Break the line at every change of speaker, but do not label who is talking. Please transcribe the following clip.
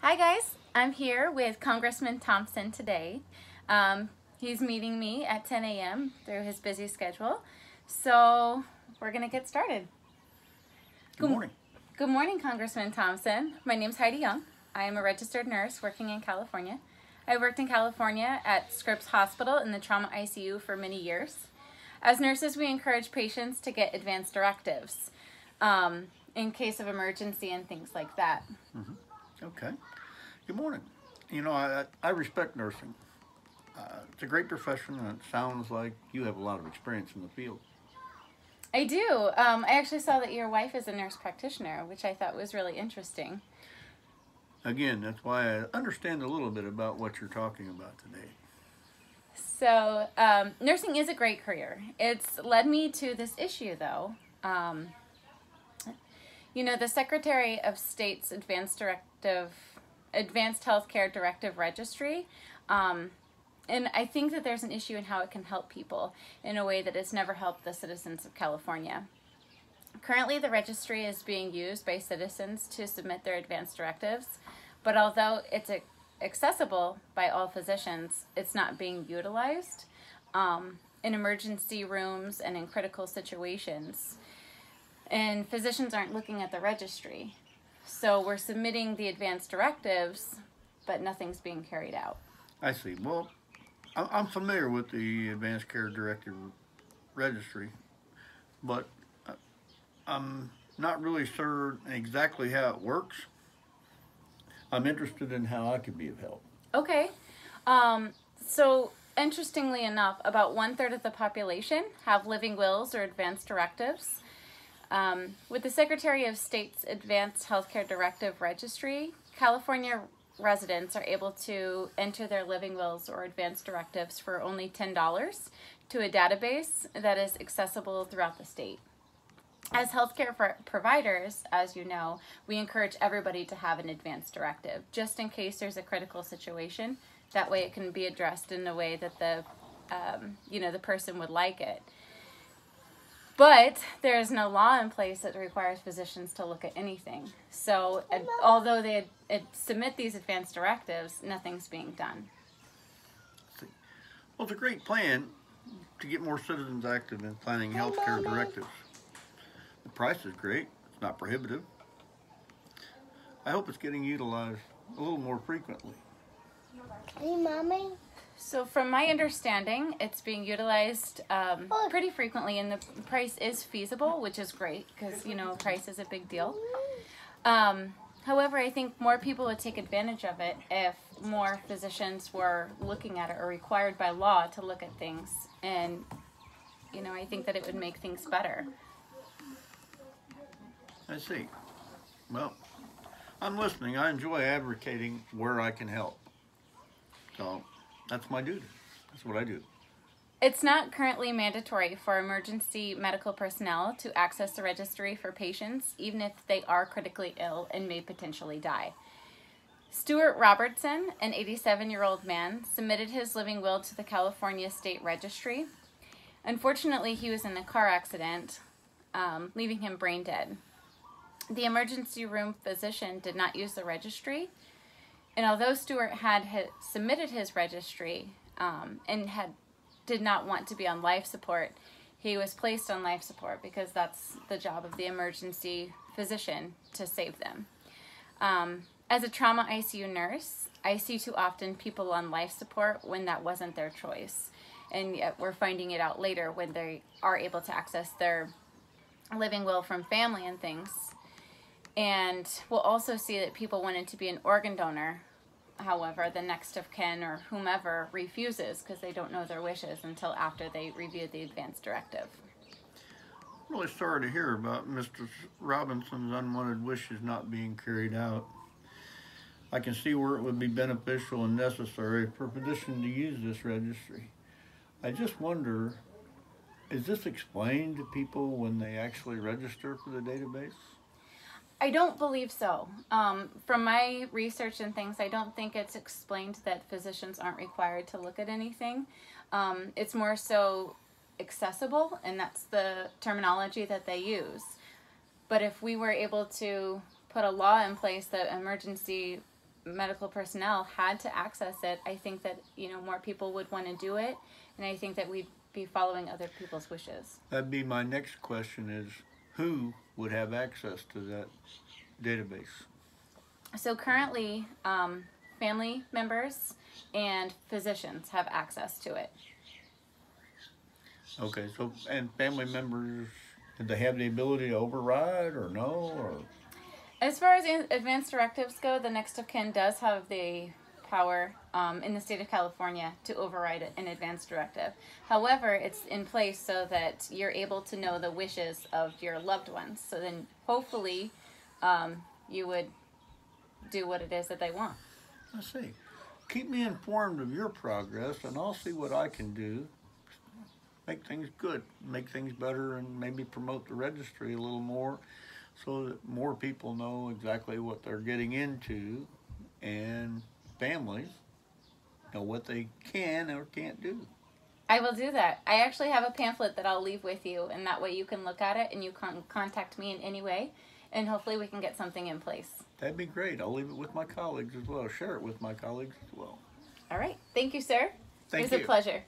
Hi guys, I'm here with Congressman Thompson today. He's meeting me at 10 a.m. through his busy schedule. So we're gonna get started.
Good morning.
Good morning, Congressman Thompson. My name's Heidi Young. I am a registered nurse working in California. I worked in California at Scripps Hospital in the trauma ICU for many years. As nurses, we encourage patients to get advance directives in case of emergency and things like that.
Okay. Good morning. You know, I respect nursing. It's a great profession, and it sounds like you have a lot of experience in the field.
I do. I actually saw that your wife is a nurse practitioner, which I thought was really interesting.
Again, that's why I understand a little bit about what you're talking about today.
So, nursing is a great career. It's led me to this issue, though. You know, the Secretary of State's Advanced Healthcare Directive Registry, and I think that there's an issue in how it can help people in a way that it's never helped the citizens of California. Currently, the registry is being used by citizens to submit their advance directives, but although it's accessible by all physicians, it's not being utilized in emergency rooms and in critical situations. And physicians aren't looking at the registry. So we're submitting the advance directives, but nothing's being carried out.
I see. Well, I'm familiar with the Advanced Care Directive Registry, but I'm not really sure exactly how it works. I'm interested in how I could be of help.
Okay. So interestingly enough, about 1/3 of the population have living wills or advance directives. With the Secretary of State's Advanced Healthcare Directive Registry, California residents are able to enter their living wills or advance directives for only $10 to a database that is accessible throughout the state. As healthcare providers, as you know, we encourage everybody to have an advance directive, just in case there's a critical situation. That way it can be addressed in a way that the person would like it. But there is no law in place that requires physicians to look at anything. So although they submit these advance directives, nothing's being done.
Well, it's a great plan to get more citizens active in planning healthcare directives. The price is great. It's not prohibitive. I hope it's getting utilized a little more frequently.
Hey, Mommy.
So from my understanding, it's being utilized pretty frequently, and the price is feasible, which is great because, you know, price is a big deal. However, I think more people would take advantage of it if more physicians were looking at it or required by law to look at things. And, you know, I think that it would make things better.
I see. Well, I'm listening. I enjoy advocating where I can help. So that's my duty. That's what I do.
It's not currently mandatory for emergency medical personnel to access the registry for patients, even if they are critically ill and may potentially die. Stuart Robertson, an 87-year-old man, submitted his living will to the California State Registry. Unfortunately, he was in a car accident, leaving him brain dead. The emergency room physician did not use the registry, and although Stewart had submitted his registry and did not want to be on life support, he was placed on life support because that's the job of the emergency physician, to save them. As a trauma ICU nurse, I see too often people on life support when that wasn't their choice. And yet we're finding it out later when they are able to access their living will from family and things. And we'll also see that people wanted to be an organ donor. However, the next of kin or whomever refuses because they don't know their wishes until after they review the advance directive.
I'm really sorry to hear about Mr. Robinson's unwanted wishes not being carried out. I can see where it would be beneficial and necessary for a physician to use this registry. I just wonder, is this explained to people when they actually register for the database?
I don't believe so. From my research and things, I don't think it's explained that physicians aren't required to look at anything. It's more so accessible, and that's the terminology that they use. But if we were able to put a law in place that emergency medical personnel had to access it, I think that, more people would want to do it, and I think that we'd be following other people's wishes.
That'd be my next question is, who would have access to that database?
So currently, family members and physicians have access to it.
Okay, so, and family members, did they have the ability to override or no? Or
As far as advanced directives go, the next of kin does have the power in the state of California to override an advanced directive. However, it's in place so that you're able to know the wishes of your loved ones. So then hopefully you would do what it is that they want.
I see. Keep me informed of your progress, and I'll see what I can do. Make things good, make things better, and maybe promote the registry a little more so that more people know exactly what they're getting into, and families know what they can or can't do.
I will do that. I actually have a pamphlet that I'll leave with you, and that way you can look at it and you can contact me in any way, and hopefully we can get something in place.
That'd be great. I'll leave it with my colleagues as well. Share it with my colleagues as well.
All right. Thank you, sir.
Thank
It was
you.
a pleasure.